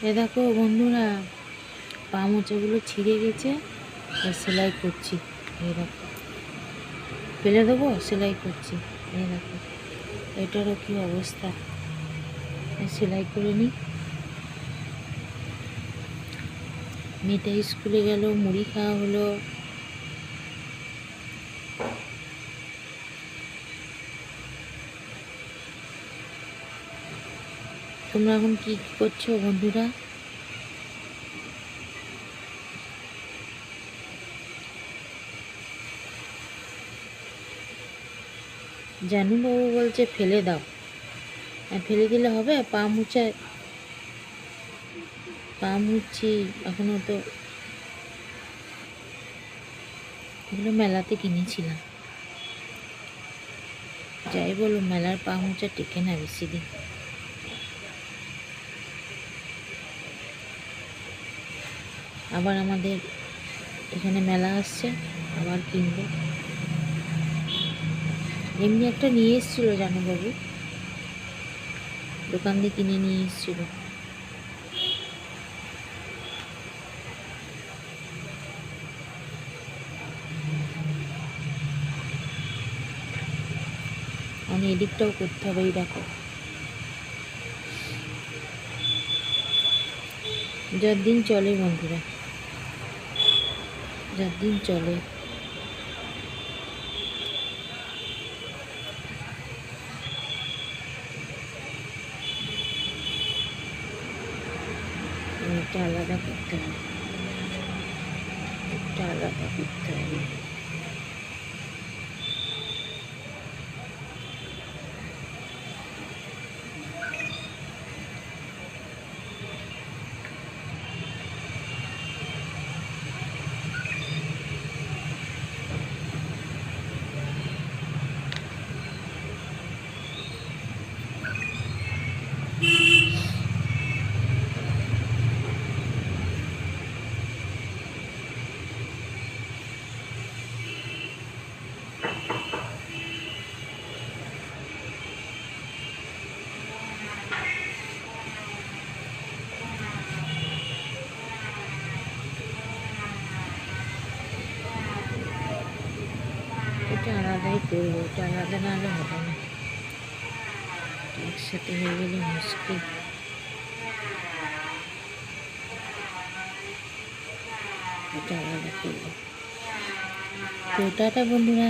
এ দেখো বন্ধুরা, পা মোচাগুলো ছিঁড়ে গেছে, সেলাই করছি। এই দেখো, ফেলে দেবো, সেলাই করছি। এই দেখো, এটারও কি অবস্থা, সেলাই করে নিই। মেয়েটা স্কুলে গেল, মুড়ি খাওয়া হলো। তোমরা এখন কি করছো বন্ধুরা? জানুবাবু বলছে ফেলে দাও। ফেলে দিলে হবে? পা মুছছি এখনো তো। এগুলো মেলাতে কিনেছিলাম। যাই বলো, মেলার পা মোচা টেকে না বেশি দিন। আবার আমাদের এখানে মেলা আসছে, আবার কিনবো। এমনি একটা নিয়ে এসেছিল জানুবাবু, দোকান দিয়ে কিনে নিয়ে এসেছিল। আমি এদিকটাও করতে হবে। এই দেখো, যার দিন চলে বন্ধুরা, যার দিন চলে। এটা আলাদা করতে হবে, এটা আলাদা করতে হবে। এটা আলাদাই করবো, এটা আলাদা না হলে হবে না, একসাথে হয়ে গেলে মুশকিল। এটা আলাদা করবো। তো টাটা বন্ধুরা।